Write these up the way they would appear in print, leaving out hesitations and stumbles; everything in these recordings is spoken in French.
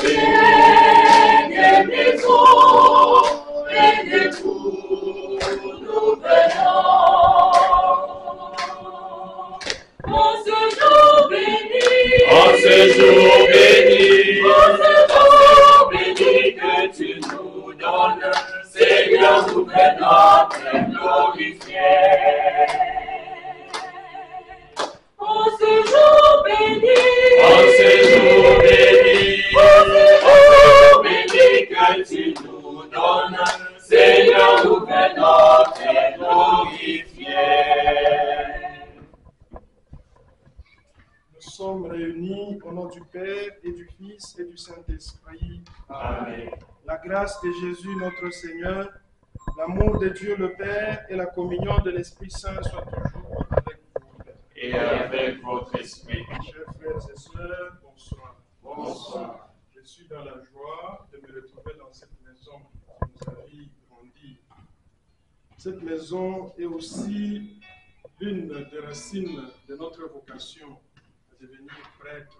des maisons et des tours nous venons. En ce jour béni, en ce jour béni, en ce jour béni que tu nous donnes, Seigneur, nous venons te glorifier. En ce jour béni, en ce jour béni, en ce jour béni que tu nous donnes, Seigneur, nous venons te glorifier. Nous sommes réunis au nom du Père et du Fils et du Saint-Esprit. Amen. La grâce de Jésus notre Seigneur, l'amour de Dieu le Père et la communion de l'Esprit Saint soient toujours avec vous. Et avec votre esprit. Chers frères et sœurs, bonsoir. Bonsoir. Je suis dans la joie de me retrouver dans cette maison qui nous a vu grandir. Cette maison est aussi l'une des racines de notre vocation à devenir prêtre.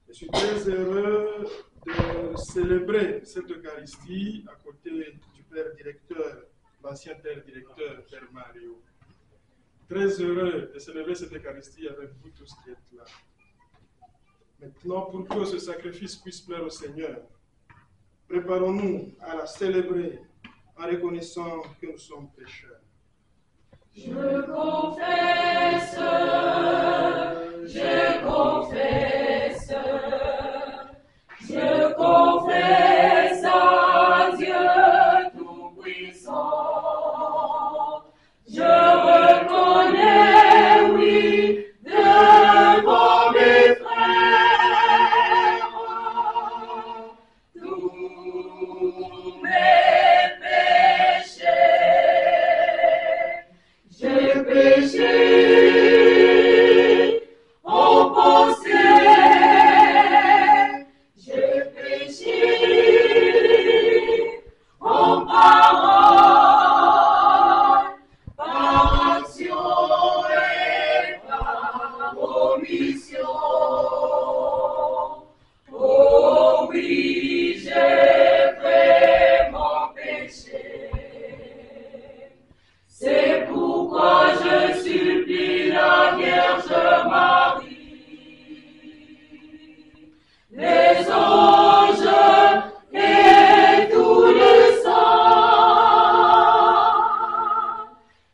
Je suis très heureux de célébrer cette Eucharistie à côté du Père directeur, l'ancien Père directeur, Père Mario. Très heureux de célébrer cette Eucharistie avec vous tous qui êtes là. Maintenant, pour que ce sacrifice puisse plaire au Seigneur, préparons-nous à la célébrer en reconnaissant que nous sommes pécheurs. Je confesse à Dieu Tout-Puissant. Je reconnais, oui, devant mes frères, tous mes péchés. J'ai péché en pensée, j'ai péché en parole, par action et par omission. Oh oui, j'ai vraiment péché. C'est pourquoi je supplie la Vierge Marie, les anges et tous les saints,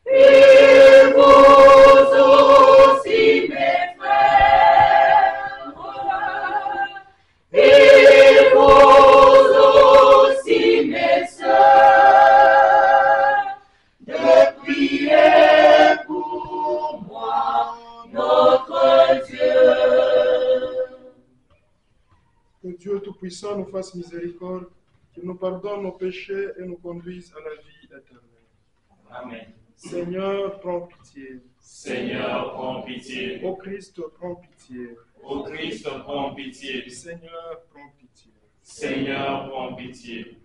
et vous aussi mes frères, et vous aussi mes sœurs, de prier pour moi, notre Dieu. Que Dieu Tout-Puissant nous fasse miséricorde, qu'il nous pardonne nos péchés et nous conduise à la vie éternelle. Amen. Seigneur, prends pitié. Seigneur, prends pitié. Ô Christ, prends pitié. Ô Christ, prends pitié. Seigneur, prends pitié. Seigneur, prends pitié.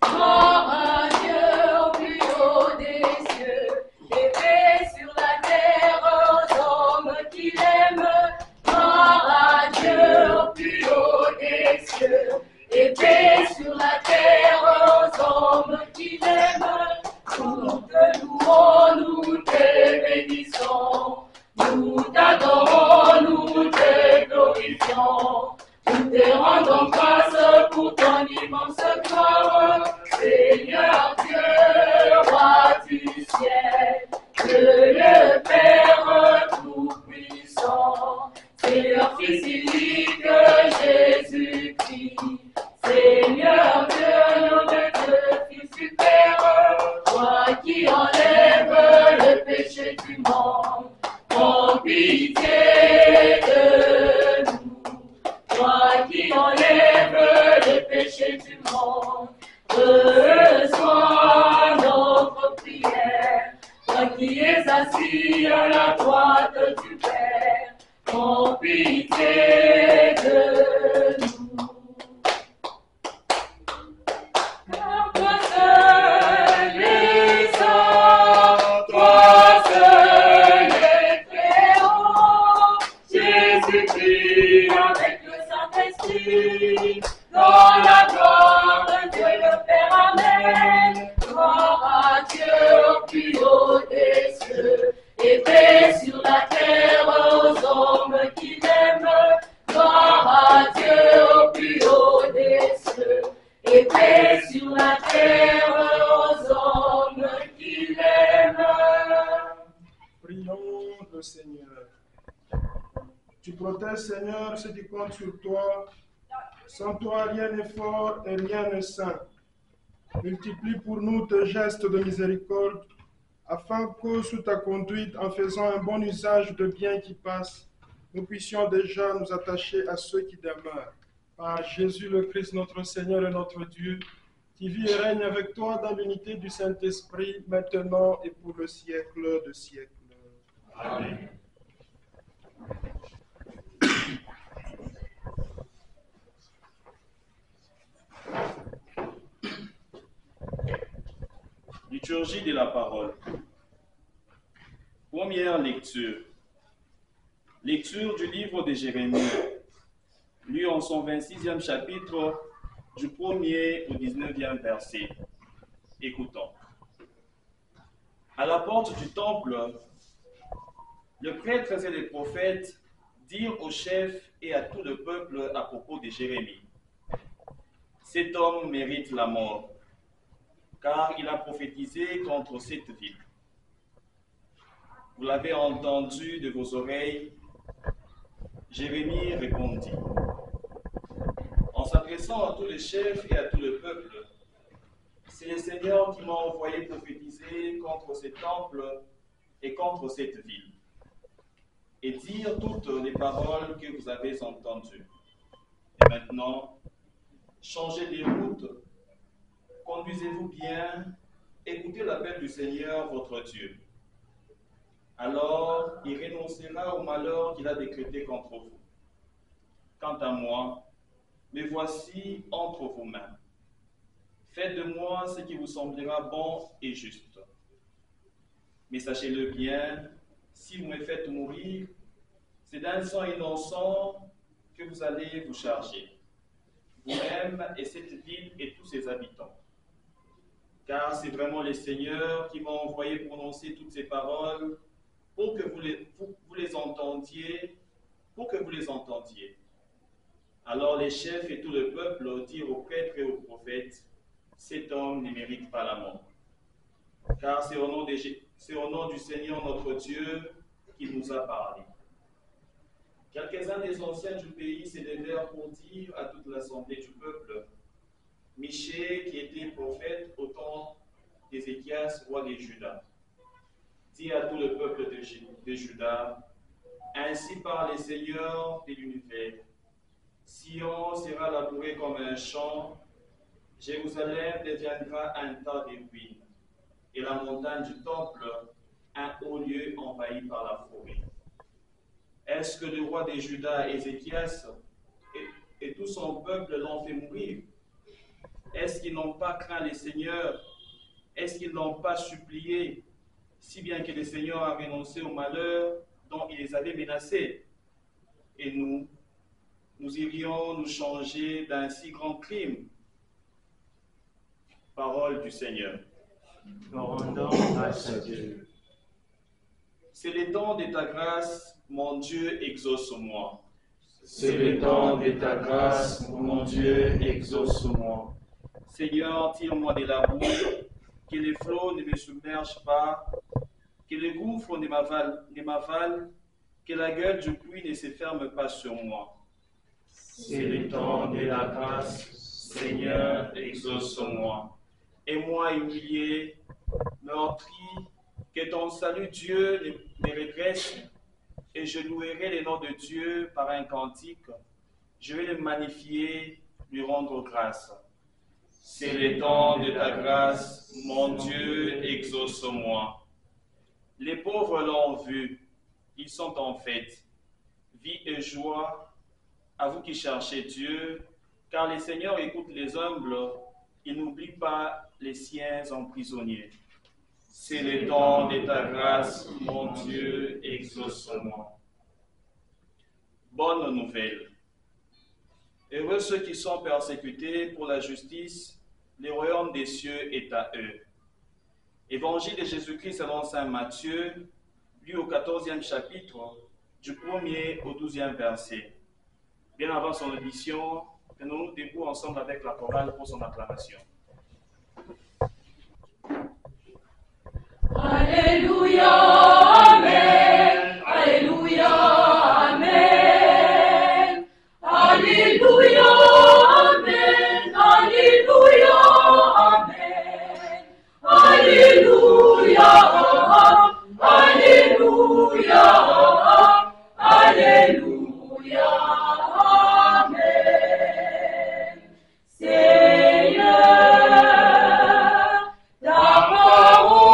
Gloire à Dieu au plus haut des cieux, et paix sur la terre aux hommes qui l'aiment. Gloire à Dieu au plus haut des cieux, et paix sur la terre aux hommes qui l'aiment. Nous te louons, nous te bénissons, nous t'adorons, nous te glorifions. Nous te rendons grâce pour ton immense gloire, Seigneur Dieu, roi du ciel, Dieu le Père Tout-Puissant, c'est leur Fils unique Jésus-Christ. Seigneur Dieu, nom de Dieu, Fils du Père, toi qui enlèves le péché du monde, prends pitié de nous. Toi qui enlèves le péché du monde, reçois notre prière. Toi qui es assis à la droite du pitié de nous. Car toi seul est saint, toi seul est très haut, Jésus-Christ avec le Saint-Esprit, dans la gloire de Dieu le Père, Amen. Gloire à Dieu au plus haut des cieux, et paix sur la terre aux hommes qui l'aiment. Gloire à Dieu au plus haut des cieux, et paix sur la terre aux hommes qui l'aiment. Prions le Seigneur. Tu protèges, Seigneur, ceux qui comptent sur toi. Sans toi, rien n'est fort et rien n'est saint. Multiplie pour nous tes gestes de miséricorde, afin que, sous ta conduite, en faisant un bon usage de biens qui passent, nous puissions déjà nous attacher à ceux qui demeurent. Par Jésus le Christ, notre Seigneur et notre Dieu, qui vit et règne avec toi dans l'unité du Saint-Esprit, maintenant et pour le siècle de siècles. Amen. Liturgie de la parole. Première lecture. Lecture du livre de Jérémie, lu en son 26e chapitre, du 1er au 19e verset. Écoutons. À la porte du temple, le prêtre et les prophètes dirent aux chefs et à tout le peuple à propos de Jérémie: cet homme mérite la mort, car il a prophétisé contre cette ville. Vous l'avez entendu de vos oreilles. Jérémie répondit, en s'adressant à tous les chefs et à tout le peuple: c'est le Seigneur qui m'a envoyé prophétiser contre ce temple et contre cette ville, et dire toutes les paroles que vous avez entendues. Et maintenant, changez les routes, conduisez-vous bien, écoutez l'appel du Seigneur votre Dieu. Alors il renoncera au malheur qu'il a décrété contre vous. Quant à moi, me voici entre vos mains. Faites de moi ce qui vous semblera bon et juste. Mais sachez-le bien, si vous me faites mourir, c'est d'un sang innocent que vous allez vous charger, vous-même et cette ville et tous ses habitants. Car c'est vraiment le Seigneur qui m'a envoyé prononcer toutes ces paroles pour que vous les entendiez. Alors les chefs et tout le peuple dirent aux prêtres et aux prophètes: cet homme ne mérite pas la mort. Car c'est au nom du Seigneur notre Dieu qu'il nous a parlé. Quelques-uns des anciens du pays s'élevèrent pour dire à toute l'assemblée du peuple: Michée, qui était prophète au temps d'Ézéchias, roi de Juda, dit à tout le peuple de Juda: ainsi parle le Seigneur de l'univers. Sion sera labouré comme un champ, Jérusalem deviendra un tas de ruines, et la montagne du temple un haut lieu envahi par la forêt. Est-ce que le roi de Juda, Ézéchias, et tout son peuple l'ont fait mourir? Est-ce qu'ils n'ont pas craint le Seigneur? Est-ce qu'ils n'ont pas supplié, si bien que le Seigneur a renoncé au malheur dont il les avait menacés? Et nous irions nous changer d'un si grand crime? Parole du Seigneur. Rendons grâce à Dieu. C'est le temps de ta grâce, mon Dieu, exauce-moi. C'est le temps de ta grâce, mon Dieu, exauce-moi. Seigneur, tire-moi de la boue, que les flots ne me submergent pas, que le gouffre ne m'avale, que la gueule du puits ne se ferme pas sur moi. C'est le temps de la grâce, Seigneur, exauce-moi. Et moi humilié, meurtri, que ton salut, Dieu, me redresse, et je louerai le nom de Dieu par un cantique. Je vais le magnifier, lui rendre grâce. C'est le temps de ta grâce, mon Dieu, exauce-moi. Les pauvres l'ont vu, ils sont en fête. vie et joie à vous qui cherchez Dieu, car le Seigneur écoute les humbles, il n'oublie pas les siens emprisonnés. C'est le temps de ta grâce, mon Dieu, exauce-moi. Bonne nouvelle. Heureux ceux qui sont persécutés pour la justice, le royaume des cieux est à eux. Évangile de Jésus-Christ selon saint Matthieu, lu au 14e chapitre, du 1er au 12e verset. Bien avant son audition, tenons-nous debout ensemble avec la chorale pour son acclamation. Alléluia, Amen, Alléluia, Amen, Alléluia, Amen, Alléluia, Amen, Alléluia, Alléluia, Alléluia, Amen. Seigneur, ta parole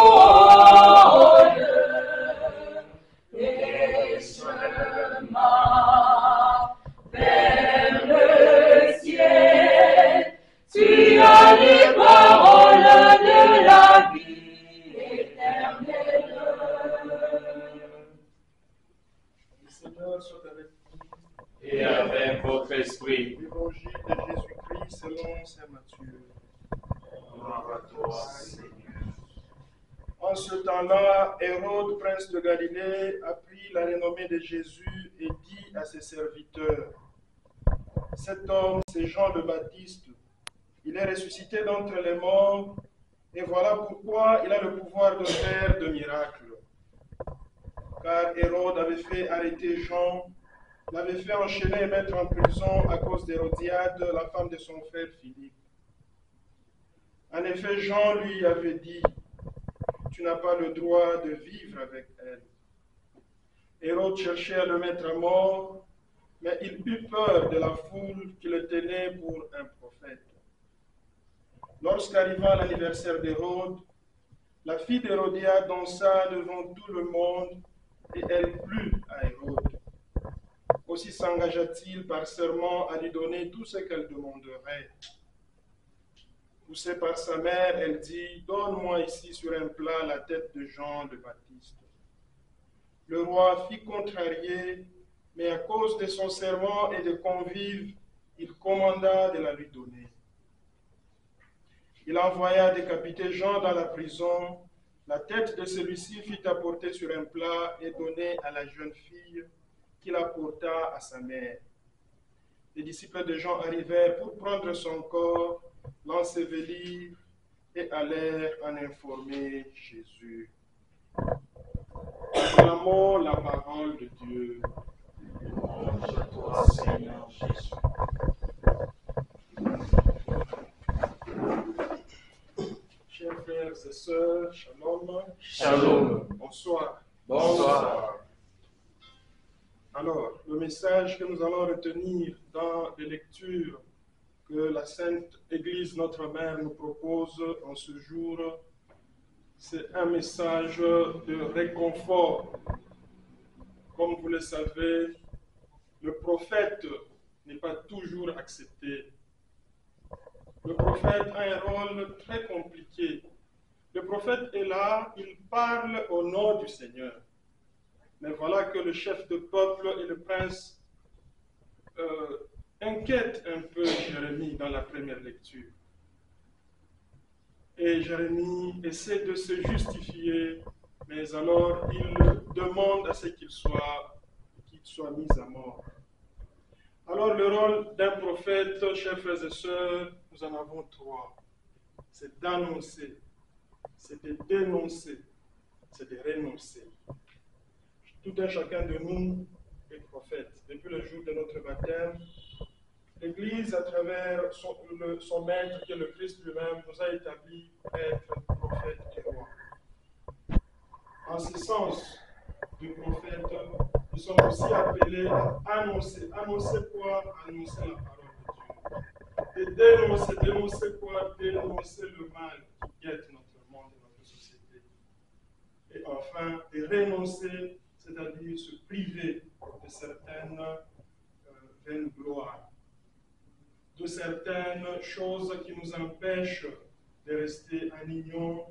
est chemin vers le ciel. Tu as les paroles de la vie éternelle. Le Seigneur soit avec vous. Et avec votre esprit. Évangile de Jésus-Christ selon saint Matthieu. Gloire à toi, Seigneur. En ce temps-là, Hérode, prince de Galilée, apprit la renommée de Jésus et dit à ses serviteurs, « Cet homme, c'est Jean le Baptiste. Il est ressuscité d'entre les morts, et voilà pourquoi il a le pouvoir de faire de miracles. » Car Hérode avait fait arrêter Jean, l'avait fait enchaîner et mettre en prison à cause d'Hérodiade, la femme de son frère Philippe. En effet, Jean lui avait dit, « Tu n'as pas le droit de vivre avec elle. » Hérode cherchait à le mettre à mort, mais il eut peur de la foule qui le tenait pour un prophète. Lorsqu'arriva l'anniversaire d'Hérode, la fille d'Hérodiade dansa devant tout le monde et elle plut à Hérode. Aussi s'engagea-t-il par serment à lui donner tout ce qu'elle demanderait. Poussée par sa mère, elle dit, « Donne-moi ici sur un plat la tête de Jean le Baptiste. » Le roi fit contrarier, mais à cause de son serment et des convives, il commanda de la lui donner. Il envoya décapiter Jean dans la prison. La tête de celui-ci fut apportée sur un plat et donnée à la jeune fille qui la porta à sa mère. Les disciples de Jean arrivèrent pour prendre son corps, l'ensevelir et allèrent en informer Jésus. Acclamons la parole de Dieu. Louange à toi, Seigneur Jésus. Chers frères et sœurs, shalom. Shalom. Bonsoir. Bonsoir. Alors, le message que nous allons retenir dans les lectures que la Sainte Église, notre Mère, nous propose en ce jour, c'est un message de réconfort. Comme vous le savez, le prophète n'est pas toujours accepté. Le prophète a un rôle très compliqué. Le prophète est là, il parle au nom du Seigneur. Mais voilà que le chef de peuple et le prince inquiètent un peu Jérémie dans la première lecture. Et Jérémie essaie de se justifier, mais alors il demande à ce qu'il soit mis à mort. Alors le rôle d'un prophète, chers frères et sœurs, nous en avons trois. C'est d'annoncer, c'est de dénoncer, c'est de renoncer. Tout un chacun de nous est prophète. Depuis le jour de notre baptême, l'Église, à travers son maître, qui est le Christ lui-même, nous a établi être prophète et roi. En ce sens du prophète, nous sommes aussi appelés à annoncer. Annoncer quoi? Annoncer la parole de Dieu. Et dénoncer quoi? Dénoncer le mal qui guette notre monde et notre société. Et enfin, de renoncer, c'est-à-dire se priver de certaines vaines gloires, de certaines choses qui nous empêchent de rester en union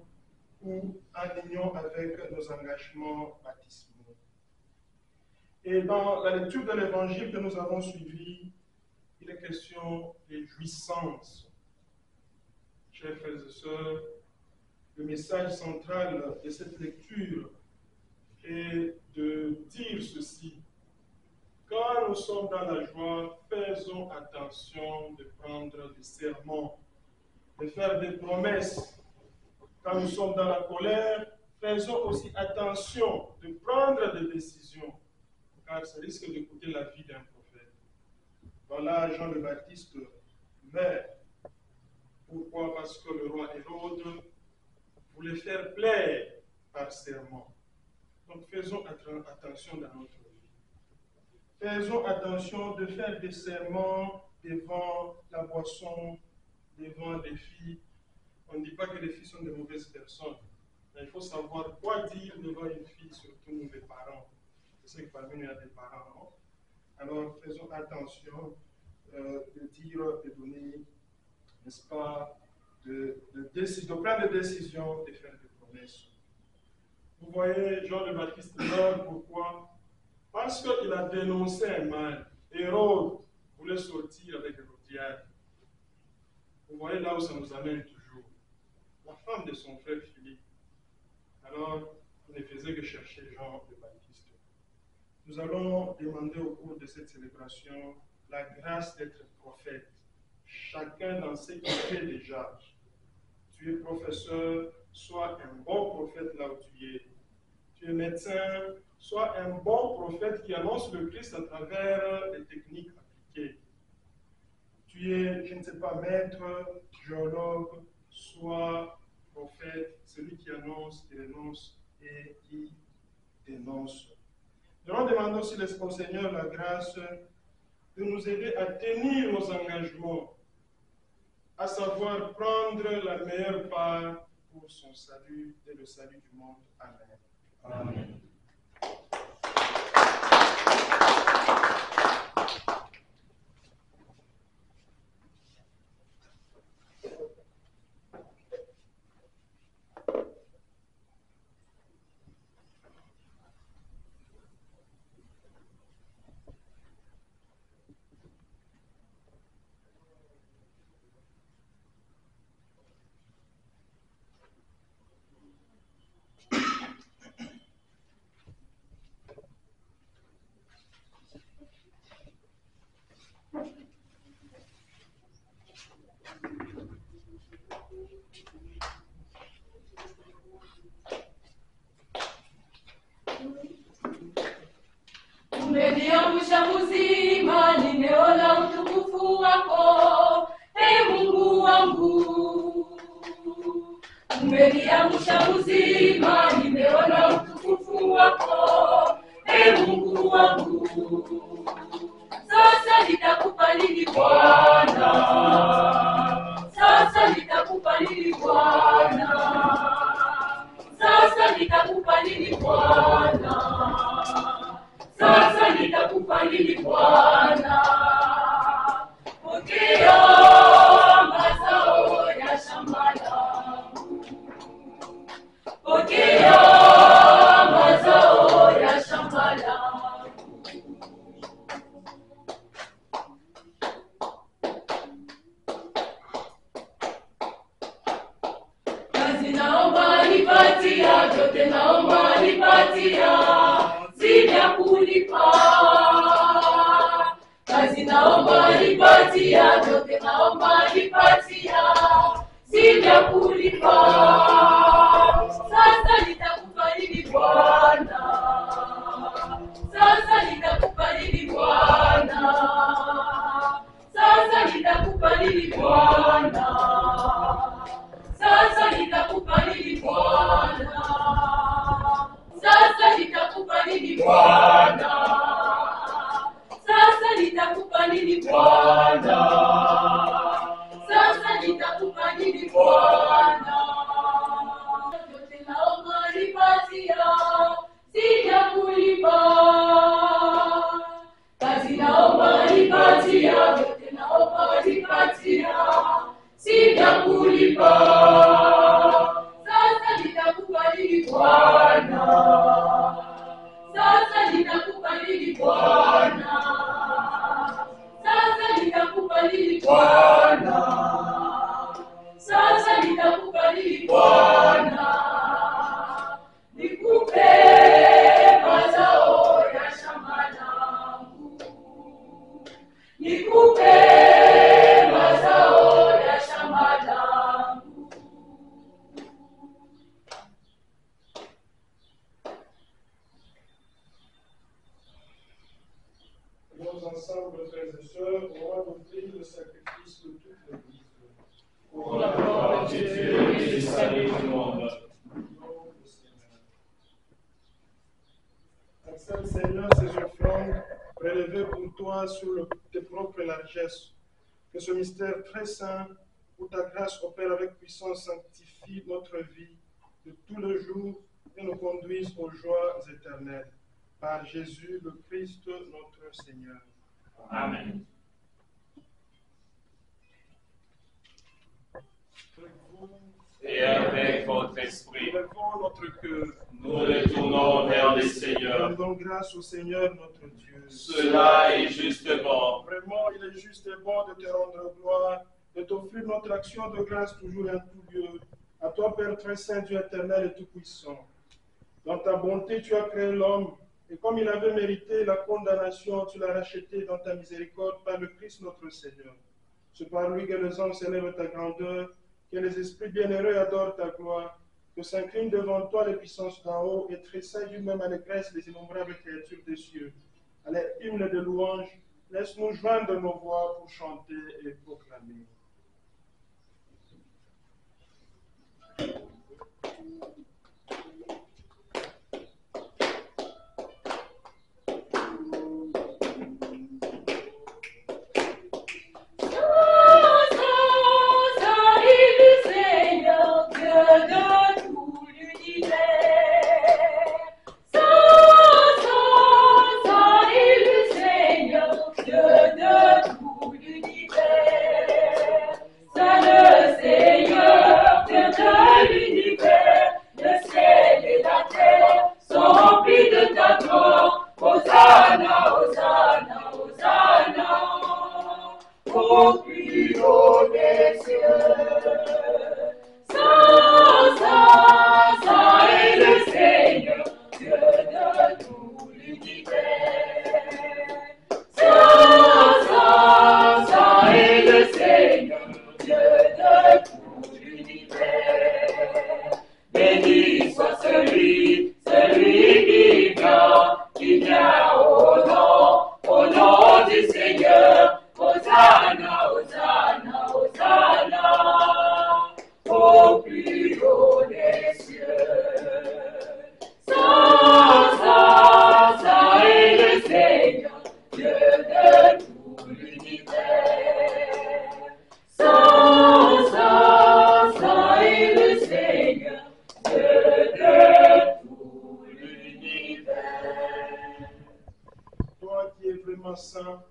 ou en union avec nos engagements baptismaux. Et dans la lecture de l'évangile que nous avons suivi, il est question des jouissances. Chers frères et sœurs, le message central de cette lecture est de dire ceci. Quand nous sommes dans la joie, faisons attention de prendre des serments, de faire des promesses. Quand nous sommes dans la colère, faisons aussi attention de prendre des décisions, car ça risque de coûter la vie d'un prophète. Voilà, Jean le Baptiste meurt. Pourquoi? Parce que le roi Hérode voulait faire plaire par serment. Donc faisons attention dans notre vie. Faisons attention de faire des serments devant la boisson, devant les filles. On ne dit pas que les filles sont de mauvaises personnes. Mais il faut savoir quoi dire devant une fille, surtout nous les parents. Je sais que parmi nous il y a des parents, non? Alors faisons attention de dire, de donner, n'est-ce pas, de prendre des décisions, de faire des promesses. Vous voyez, Jean le Baptiste meurt, pourquoi? Parce qu'il a dénoncé un mal. Hérode voulait sortir avec Hérodiade. Vous voyez là où ça nous amène toujours. La femme de son frère Philippe. Alors, il ne faisait que chercher Jean le Baptiste. Nous allons demander au cours de cette célébration la grâce d'être prophète. Chacun dans ce qu'il fait déjà. Tu es professeur, sois un bon prophète là où tu es. Tu es médecin, sois un bon prophète qui annonce le Christ à travers les techniques appliquées. Tu es, je ne sais pas, maître, géologue, sois prophète, celui qui annonce, qui renonce et qui dénonce. Nous allons demander aussi au Seigneur la grâce de nous aider à tenir nos engagements, à savoir prendre la meilleure part pour son salut et le salut du monde. Amen. Amen. Umeniamsha mzima, nimeona utukufu wako, Ee Mungu wangu. Umeniamsha mzima, nimeona utukufu wako, Ee Mungu wangu. Sasa nitakupa nini Bwana? Sasa nitakupa nini Bwana? Sasa nitakupa nini Bwana? Sasa nitakupa nini Bwana? Pokea mazao ya shamba langu. Pokea mazao ya shamba langu. Kazi naomba nipatia, vyote naomba nipatia, si vya kulipa. Kazi naomba nipatia, vyote naomba nipatia, si vya kulipa. Sasa nitakupa nini Bwana? Sasa nitakupa nini Bwana? Sasa nitakupa nini Bwana? Sasa nitakupa nini Bwana? Sasa nitakupa nini Bwana? Sasa nitakupa nini Bwana? Sasa nitakupa nini Bwana? Yote naomba nipatia, sija kulipa. Bwana, sasa nitakubali Bwana, nikupe mazao ya shamba langu, nikupe mazao ya shamba langu. Nous ensemble, frères et sœurs, on va offrir le sacrifice de toute l'Église. Pour la gloire de Dieu et le salut du monde. Accepte, Seigneur, ces offrandes prélevées pour toi sur tes propres largesses. Que ce mystère très saint, où ta grâce opère avec puissance, sanctifie notre vie de tous les jours et nous conduise aux joies éternelles. Par Jésus le Christ, notre Seigneur. Amen. Et avec votre esprit, Élevons notre cœur. nous retournons vers le Seigneur. Rendons grâce au Seigneur notre Dieu. Cela est justement. Vraiment, il est juste et bon de te rendre gloire, de t'offrir notre action de grâce toujours et en tout lieu. À toi, Père très saint, Dieu éternel et tout-puissant. Dans ta bonté, tu as créé l'homme, et comme il avait mérité la condamnation, tu l'as racheté dans ta miséricorde par le Christ notre Seigneur. C'est par lui que les hommes célèbrent ta grandeur, que les esprits bienheureux adorent ta gloire, que s'inclinent devant toi les puissances d'en haut et tressaillent du même allégresse les innombrables créatures des cieux. À l'air hymne de louange, laisse-nous joindre nos voix pour chanter et proclamer. Saint,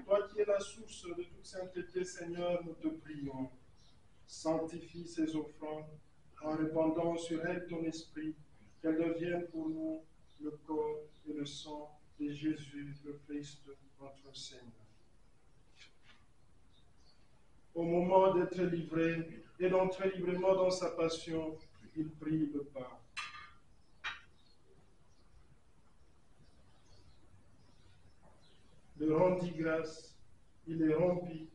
toi qui es la source de toute sainteté, Seigneur, nous te prions. Sanctifie ces offrandes en répandant sur elles ton esprit, qu'elles deviennent pour nous le corps et le sang de Jésus, le Christ, notre Seigneur. Au moment d'être livré et d'entrer librement dans sa passion, il prit le pain. Le rendit grâce, il les rompit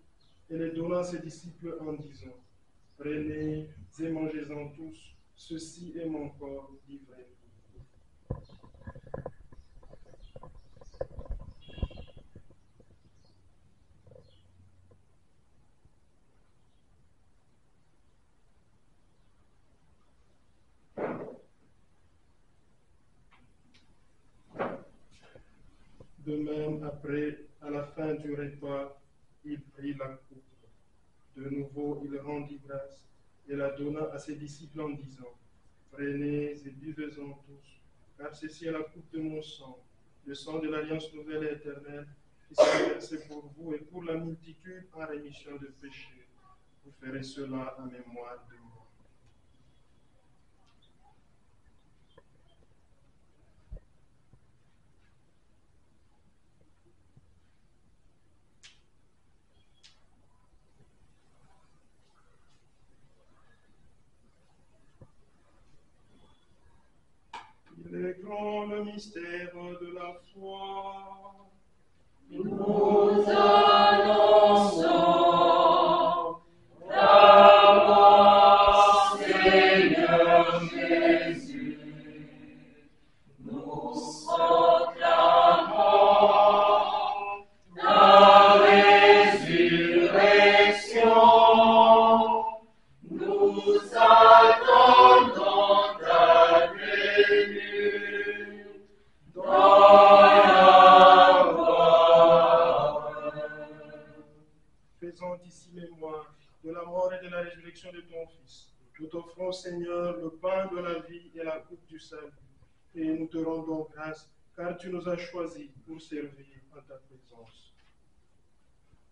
et les donna à ses disciples en disant, prenez et mangez-en tous, ceci est mon corps livré pour vous. De même, après, à la fin du repas, il prit la coupe. De nouveau, il rendit grâce et la donna à ses disciples en disant, prenez et buvez-en tous, car ceci est la coupe de mon sang, le sang de l'alliance nouvelle et éternelle, qui sera versé pour vous et pour la multitude en rémission de péchés. Vous ferez cela en mémoire de moi. Célébrons le mystère de la foi. Nous annonçons ta mort, Seigneur Jésus. Nous proclamons ta résurrection. Nous attendons ta venue dans la gloire. Faisons ici mémoire de la mort et de la résurrection de ton Fils. Nous t'offrons, Seigneur, le pain de la vie et la coupe du salut. Et nous te rendons grâce, car tu nous as choisis pour servir en ta présence.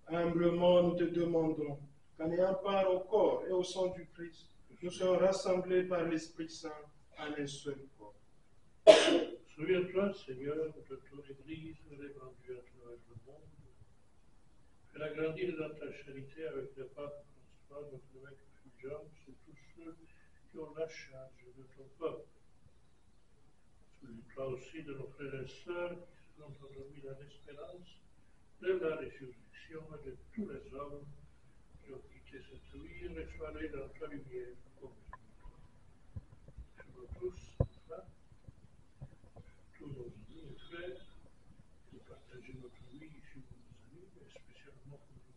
Humblement, nous te demandons qu'en ayant part au corps et au sang du Christ, nous soyons rassemblés par l'Esprit Saint en un seul corps. Souviens-toi, Seigneur, de ton Église répandue à travers le monde. Fais-la grandir dans ta charité avec le pape François, notre évêque Fulgence et tous ceux qui ont la charge de ton peuple. Souviens-toi aussi de nos frères et sœurs qui sont endormis dans l'espérance de la résurrection et de tous les hommes qui ont quitté cette vie et reçoivent dans ta lumière comme tu. Nous tous, enfin, tous nos amis et frères, qui partagent notre vie ici pour nos amis, mais spécialement pour notre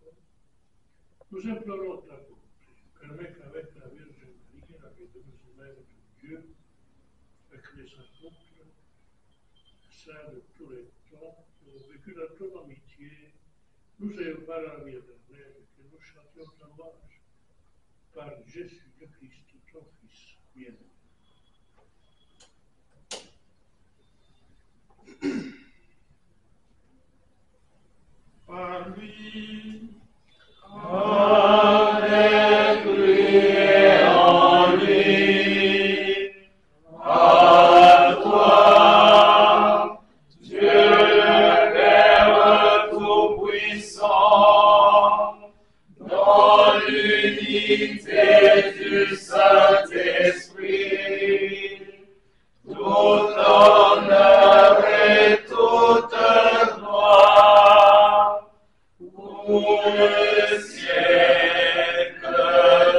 Père. Nous implorons ta bonté. Permets qu'avec la Vierge Marie, la bienheureuse Mère de Dieu, avec les apôtres, saints de tous les temps, qui ont vécu dans ton amitié, nous ayons par la vie éternelle, que nous chantions ta louange par Jésus le Christ, ton Fils bien-aimé. Par lui, Avec lui et en lui, à toi, Dieu le Père Tout-Puissant, dans l'unité du Saint-Esprit, tout honneur et toute gloire, pour le siècle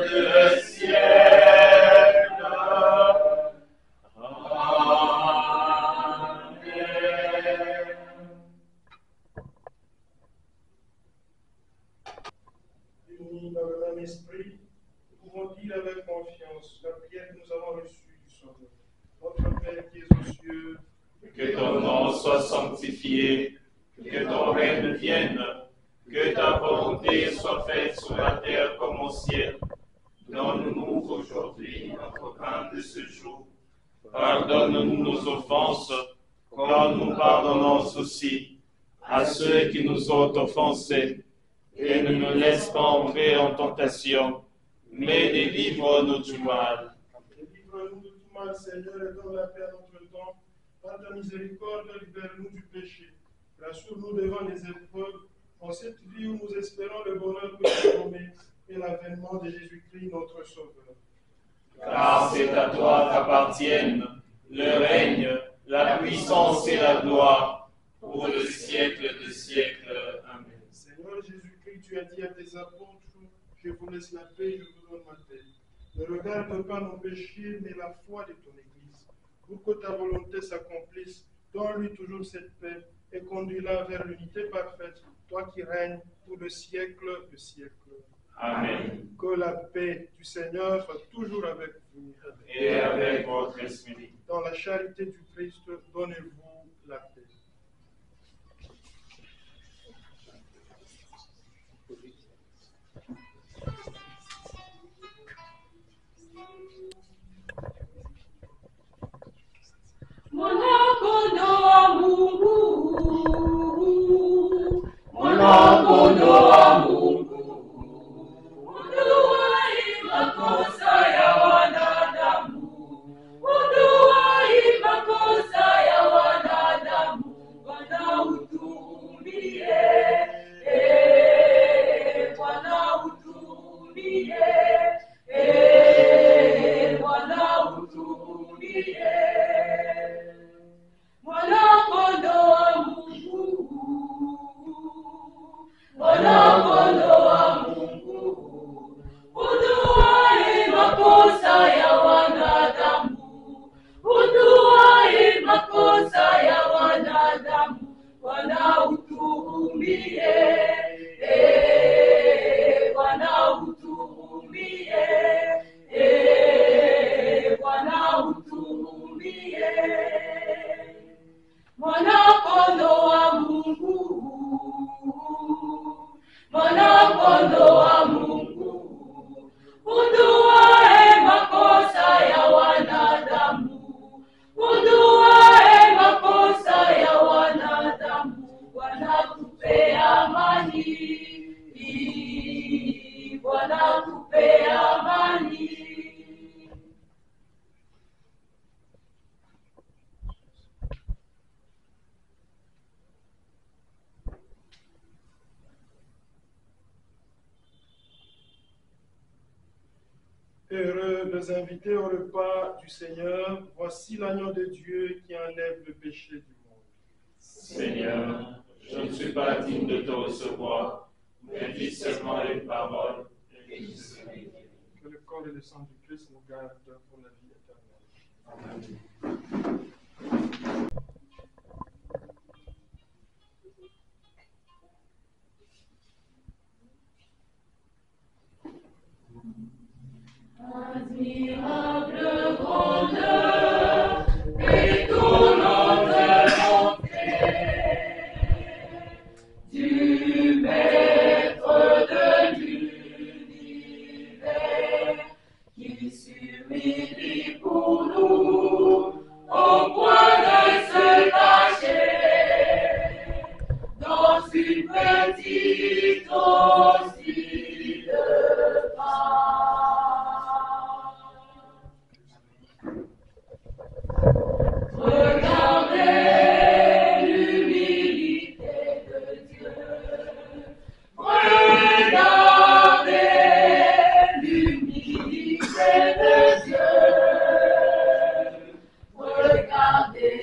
de siècle. Amen. unis dans le même esprit, nous pouvons dire avec confiance la prière que nous avons reçue du Sauveur. Notre Père qui es aux cieux, Que ton nom soit sanctifié, que ton règne vienne, que ta volonté soit faite sur la terre comme au ciel. Donne-nous aujourd'hui notre pain de ce jour. Pardonne-nous nos offenses, comme nous pardonnons aussi à ceux qui nous ont offensés. Et ne nous laisse pas entrer en tentation, mais délivre-nous du mal. délivre-nous de tout mal, Seigneur, et donne la paix à notre temps. Par ta miséricorde, libère-nous du péché. Rassure-nous devant les épreuves, en cette vie où nous espérons le bonheur que tu promets et l'avènement de Jésus-Christ, notre Sauveur. Car c'est à toi qu'appartiennent le règne, la puissance et la gloire, pour le siècle des siècles. Amen. Seigneur Jésus-Christ, tu as dit à tes apôtres, je vous laisse la paix, je vous donne ma paix. Ne regarde pas nos péchés, mais la foi de ton Église. Pour que ta volonté s'accomplisse, donne-lui toujours cette paix et conduis-la vers l'unité parfaite, toi qui règnes pour le siècle de siècles. Amen. Que la paix du Seigneur soit toujours avec vous. Et avec votre esprit. Dans la charité du Christ, donnez-vous la paix. Mwana-kondoo wa Mungu, mwana-kondoo wa Mungu, ondoai makosa ya wanadamu, ondoai makosa ya wanadamu, Bwana utuhurumie, Bwana utuhurumie, Bwana utuhurumie. makosa ya wanadamu, utuaye makosa ya wanadamu, Bwana utuhurumie, Bwana utuhurumie, Bwana utuhurumie. Mwana-Kondoo wa Mungu, Mwana-Kondoo wa Mungu, utuaye makosa ya wanadamu, utuaye makosa ya wanadamu, Bwana tupe amani, Bwana tupe amani. Heureux les invités au repas du Seigneur, voici l'agneau de Dieu qui enlève le péché du monde. Seigneur, je ne suis pas digne de te recevoir, mais dis seulement une parole et je serai guéri. Que le corps et le sang du Christ nous gardent pour la vie éternelle. Amen. Admirable grandeur, étonnante bonté du Maître de l'univers, qui s'humilie pour nous au point de se cacher dans une petite aussi de pain. Regardez l'humilité de Dieu. Regardez l'humilité de Dieu. Regardez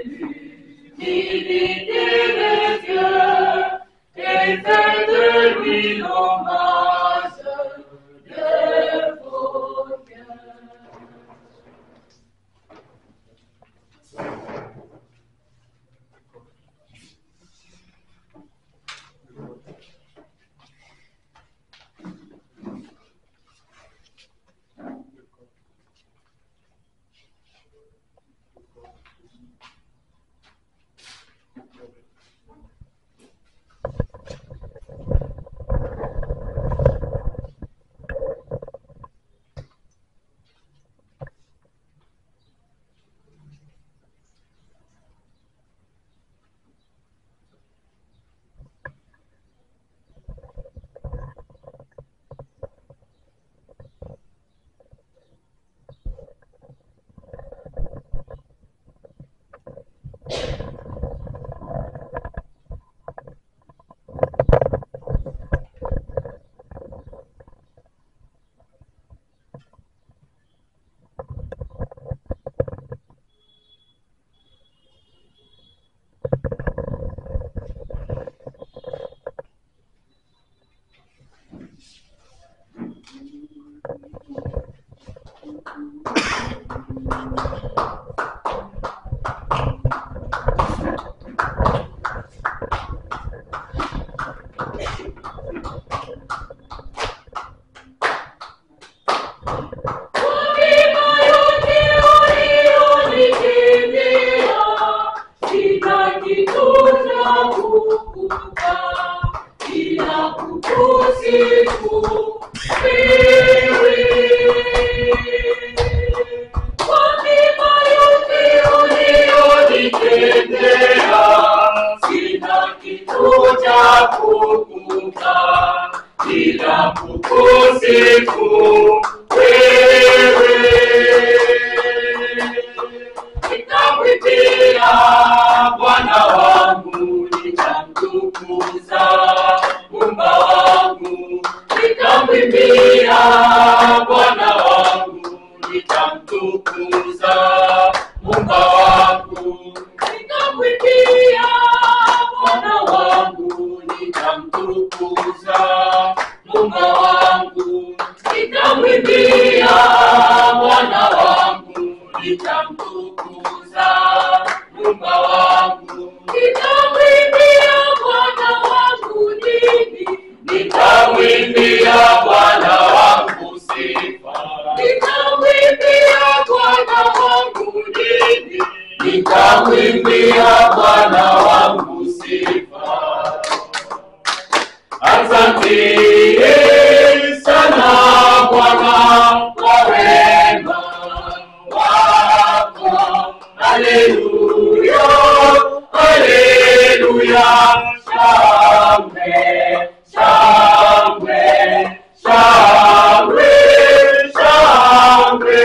l'humilité de Dieu et faites de lui l'hommage de vos cœurs. nitamwimbia Bwana wangu sifa. Asante sana Bwana kwa wema wako. Haleluya, haleluya. Shangwe, shangwe, shangwe, shangwe.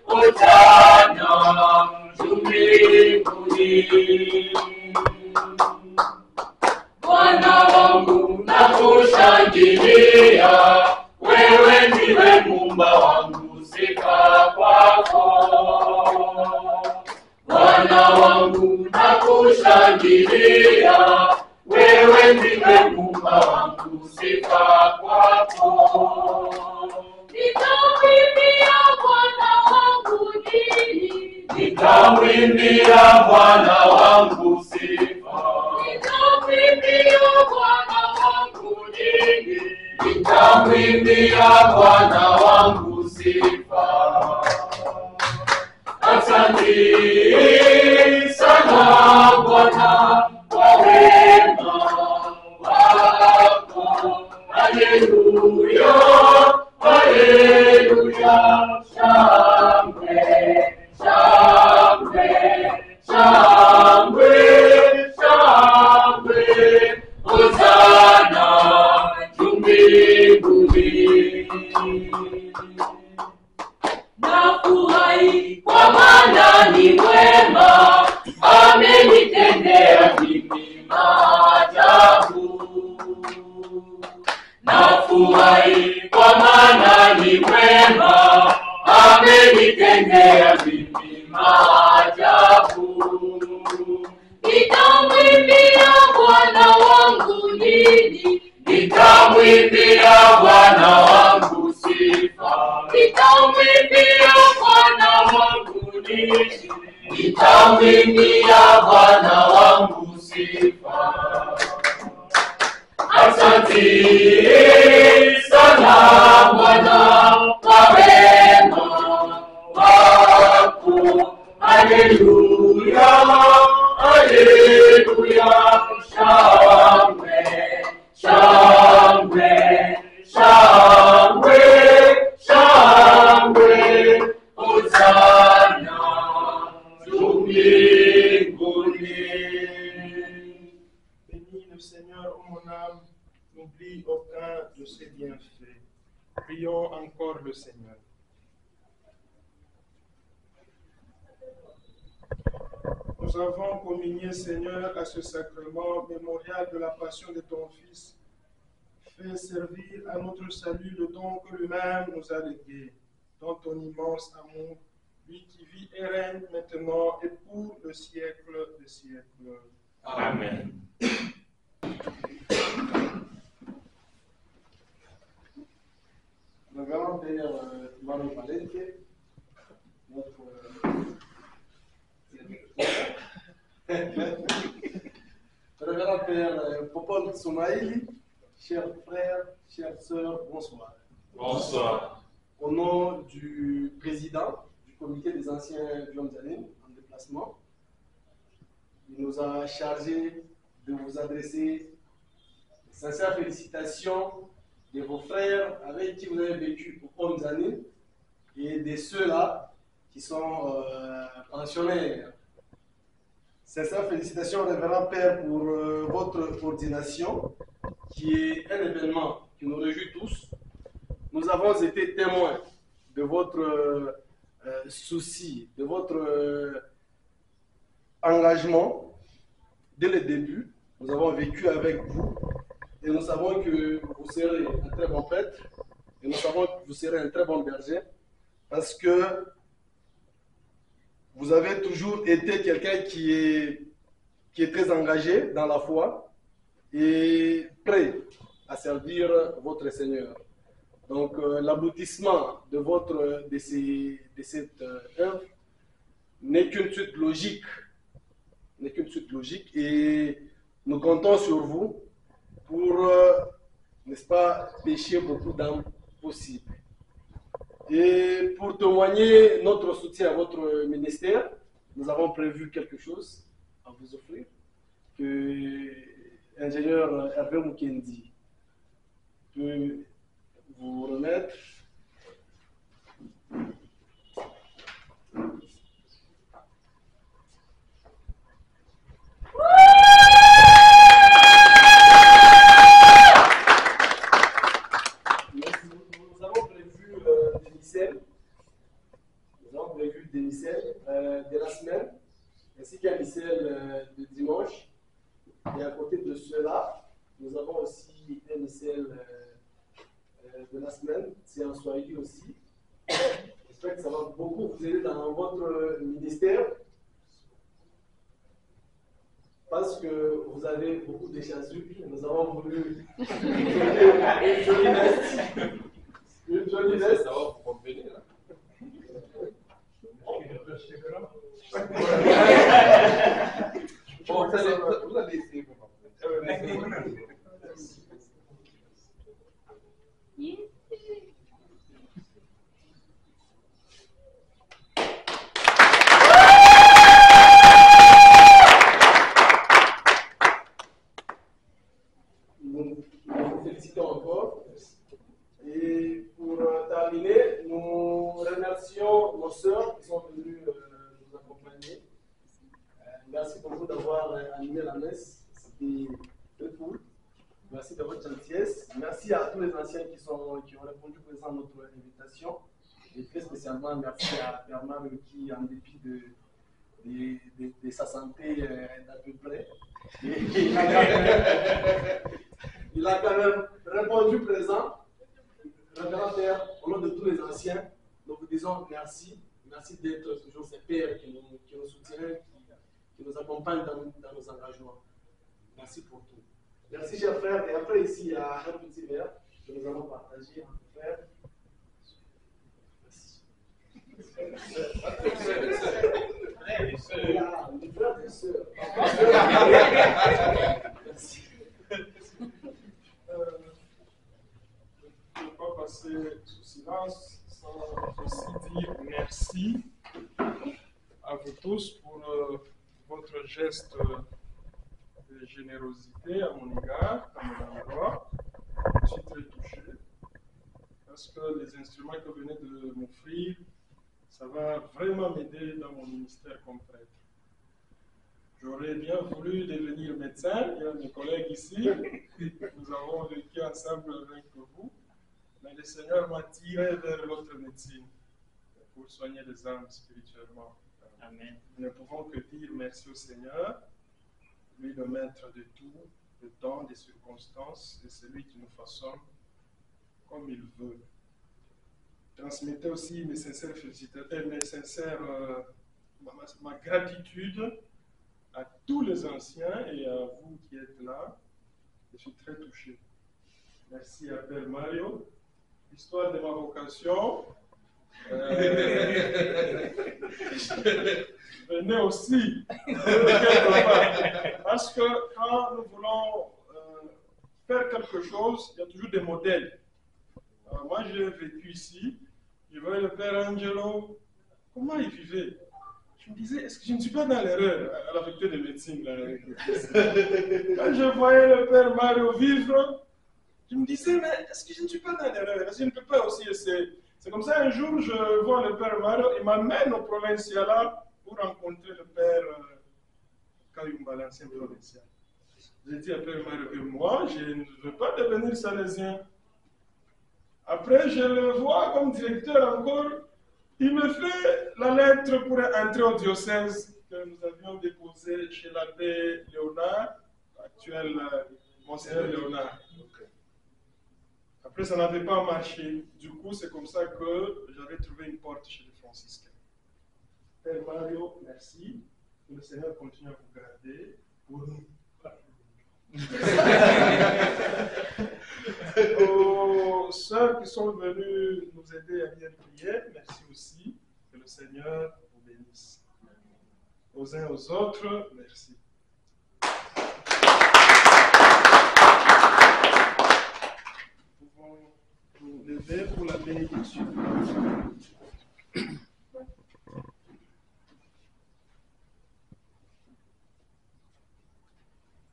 Hosana mbinguni. Bwana wangu nakushangilia, wewe ndiwe Muumba wangu, sifa kwako. Bwana wangu nakushangilia, wewe ndiwe Muumba wangu, sifa kwako. Nitamwimbia Bwana wangu nini? Nitamwimbia Bwana wangu sifa. Nitamwimbia Bwana wangu nini? Nitamwimbia Bwana wangu sifa. Asante sana Bwana kwa wema wako. Haleluya, haleluya. Shangwe, shangwe, shangwe, shangwe. Hosana juu mbinguni. Nafurahi kwa maana ni mwema, amenitendea mimi maajabu. Nafurahi kwa maana ni mwema, amenitendea mimi maajabu. Nitamwimbia Bwana wangu nini? Nitamwimbia Bwana wangu sifa. Nitamwimbia Bwana wangu nini? Nitamwimbia Bwana wangu sifa. Asante sana Bwana kwa wema wako. Haleluya, haleluya. Shangwe, shangwe, shangwe, shangwe. Hosana juu mbinguni. Bénis le Seigneur, ô mon âme, n'oublie aucun de ses bienfaits. Prions encore le Seigneur. Nous avons communié, Seigneur, à ce sacrement mémorial de la passion de ton Fils. Fais servir à notre salut le don que lui-même nous a légué, dans ton immense amour, lui qui vit et règne maintenant et pour le siècle des siècles. Amen. Révérend Père Marie Palenque, notre Révérend Père Popol Soumaïli, chers frères, chères sœurs, bonsoir. Bonsoir. Au nom du président du comité des anciens du Hommes-Années en déplacement, il nous a chargé de vous adresser de sincères félicitations de vos frères avec qui vous avez vécu aux Hommes-Années et de ceux-là qui sont pensionnaires. Sincères félicitations, Révérend Père, pour votre ordination, qui est un événement qui nous réjouit tous. Nous avons été témoins de votre souci, de votre engagement dès le début. Nous avons vécu avec vous et nous savons que vous serez un très bon prêtre et nous savons que vous serez un très bon berger parce que vous avez toujours été quelqu'un qui est très engagé dans la foi et prêt à servir votre Seigneur. Donc l'aboutissement de cette œuvre n'est qu'une suite logique. Et nous comptons sur vous pour, n'est-ce pas, pêcher beaucoup d'âmes possibles. Et pour témoigner notre soutien à votre ministère, nous avons prévu quelque chose à vous offrir que l'ingénieur Hervé Mukendi peut vous remettre. Nous avons prévu des missels. Nous avons prévu des missels de la semaine, ainsi qu'un missel de dimanche. Et à côté de cela, nous avons aussi un missel de la semaine, c'est en Swahili aussi. J'espère que ça va beaucoup vous aider dans votre ministère, parce que vous avez beaucoup de chasubles. Nous avons voulu une jolie veste. Une jolie veste. Ça va vous compléter là. Bon, vous allez essayer pour Nous vous félicitons encore. Et pour terminer, nous remercions nos sœurs qui sont venues nous accompagner. Merci beaucoup d'avoir animé la messe. C'était très cool. Merci de votre gentillesse. Merci à tous les anciens qui ont répondu présent à notre invitation. Et très spécialement, merci à Bernard qui, en dépit de sa santé d'à peu près, il a quand même répondu présent. Révérend Père, au nom de tous les anciens, nous vous disons merci. Merci d'être toujours ces pères qui nous soutiennent, qui nous accompagnent dans nos engagements. Merci pour tout. Merci, chers frères. Et après, ici, il y a un petit verre que nous allons partager entre frères. Merci. Les frères et sœurs. Merci. Je ne peux pas passer sous silence sans aussi dire merci à vous tous pour votre geste de générosité à mon égard, à mon endroit. Je suis très touché parce que les instruments que vous venez de m'offrir, ça va vraiment m'aider dans mon ministère comme prêtre. J'aurais bien voulu devenir médecin, il y a mes collègues ici, nous avons vécu ensemble avec vous, mais le Seigneur m'a tiré vers l'autre médecine pour soigner les âmes spirituellement. Amen. Nous ne pouvons que dire merci au Seigneur, lui le maître de tout, le temps, des circonstances, et c'est lui qui nous façonne comme il veut. Transmettez aussi mes sincères félicitations, ma gratitude à tous les anciens et à vous qui êtes là. Je suis très touché. Merci à Père Mario. L'histoire de ma vocation. Venez aussi. Parce que quand nous voulons faire quelque chose, il y a toujours des modèles. Moi, j'ai vécu ici. Je voyais le Père Angelo. Comment il vivait? Je me disais, est-ce que je ne suis pas dans l'erreur à la faculté de médecine là, quand je voyais le Père Mario vivre, je me disais, mais est-ce que je ne suis pas dans l'erreur? Est-ce que je ne peux pas aussi essayer? C'est comme ça, un jour, je vois le Père Mario, il m'amène au Provinciala pour rencontrer le Père Kayumba, l'ancien provincial. J'ai dit à Père Mario que moi, je ne veux pas devenir salésien. Après, je le vois comme directeur encore. Il me fait la lettre pour entrer au diocèse que nous avions déposé chez l'abbé Léonard, actuel Monseigneur Léonard. Après, ça n'avait pas marché. Du coup, c'est comme ça que j'avais trouvé une porte chez les franciscains. Père Mario, merci. Que le Seigneur continue à vous garder pour nous. Aux sœurs qui sont venues nous aider à lire prière, merci aussi. Que le Seigneur vous bénisse. Aux uns aux autres, merci. Nous pouvons vous lever pour la bénédiction.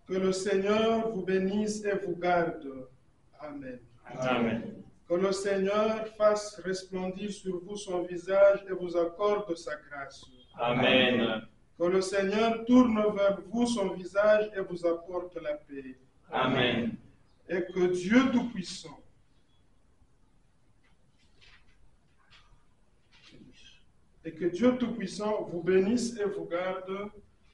Que le Seigneur vous bénisse et vous garde. Amen. Amen. Que le Seigneur fasse resplendir sur vous son visage et vous accorde sa grâce. Amen. Que le Seigneur tourne vers vous son visage et vous apporte la paix. Amen. Et que Dieu Tout-Puissant vous bénisse et vous garde,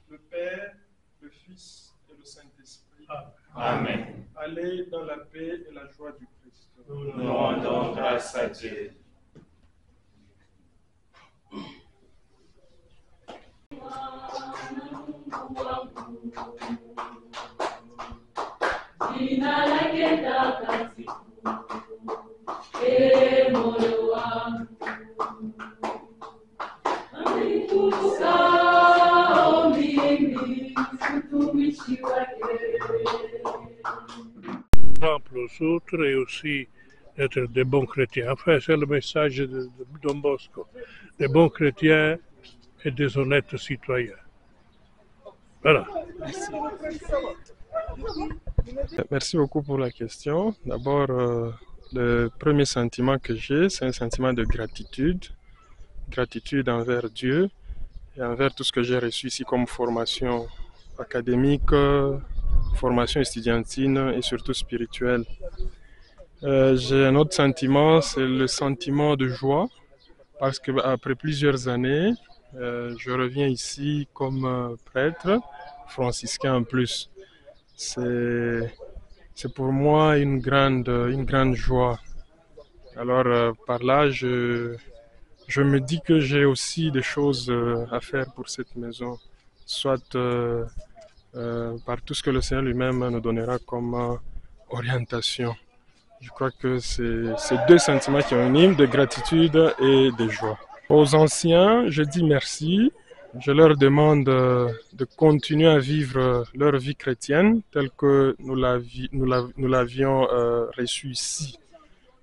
le Père, le Fils et le Saint-Esprit. Amen. Allez dans la paix et la joie du Christ. Nous rendons grâce à Dieu. Jina lake takatifu, ee moyo wangu. Amekuchagua mimi, mtumishi wake. Exemple aux autres et aussi d'être des bons chrétiens. Enfin, c'est le message de Don Bosco. Des bons chrétiens et des honnêtes citoyens. Voilà. Merci beaucoup pour la question. D'abord, le premier sentiment que j'ai, c'est un sentiment de gratitude. Gratitude envers Dieu et envers tout ce que j'ai reçu ici comme formation académique, formation estudiantine et surtout spirituelle. J'ai un autre sentiment, c'est le sentiment de joie, parce qu'après plusieurs années, je reviens ici comme prêtre franciscain en plus. C'est pour moi une grande joie. Alors par là, je me dis que j'ai aussi des choses à faire pour cette maison, soit par tout ce que le Seigneur lui-même nous donnera comme orientation. Je crois que c'est ces deux sentiments qui ont unissent, de gratitude et de joie. Aux anciens, je dis merci. Je leur demande de continuer à vivre leur vie chrétienne telle que nous l'avions reçue ici,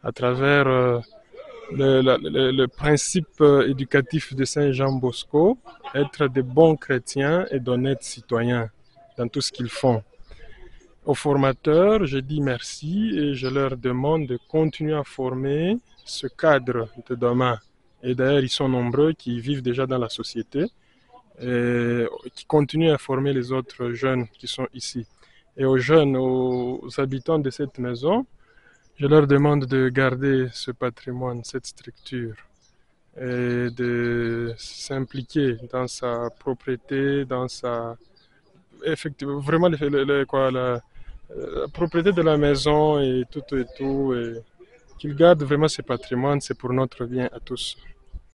à travers le principe éducatif de Saint Jean Bosco, être de bons chrétiens et d'honnêtes citoyens dans tout ce qu'ils font. Aux formateurs, je dis merci et je leur demande de continuer à former ce cadre de demain. Et d'ailleurs, ils sont nombreux qui vivent déjà dans la société et qui continuent à former les autres jeunes qui sont ici. Et aux jeunes, aux habitants de cette maison, je leur demande de garder ce patrimoine, cette structure, et de s'impliquer dans sa propriété, dans sa... Effectivement, vraiment, la propriété de la maison et tout, et qu'ils gardent vraiment ce patrimoine, c'est pour notre bien à tous.